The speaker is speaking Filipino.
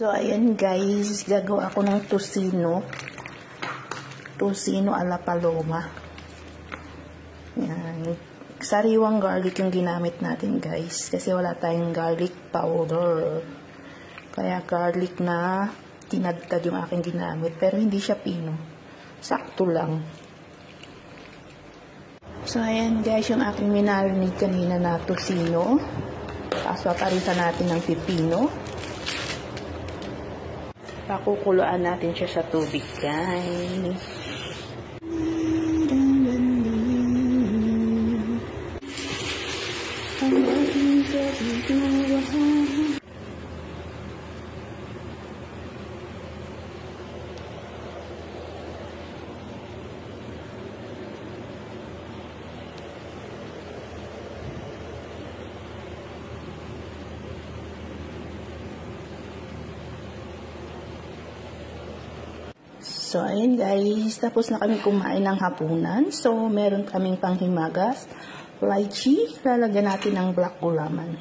So, ayan guys, gagawa ako ng tosino ala paloma. Yan. Sariwang garlic yung ginamit natin guys, kasi wala tayong garlic powder. Kaya garlic na tinadtad yung aking ginamit, pero hindi siya pino. Sakto lang. So, ayan guys, yung aking minarinate kanina na tosino. Tapos paparisan natin ng pipino. Pakukuluan natin siya sa tubig, guys. So, ayan guys, tapos na kami kumain ng hapunan. So, meron kaming panghimagas, lychee, lalagyan natin ng black gulaman.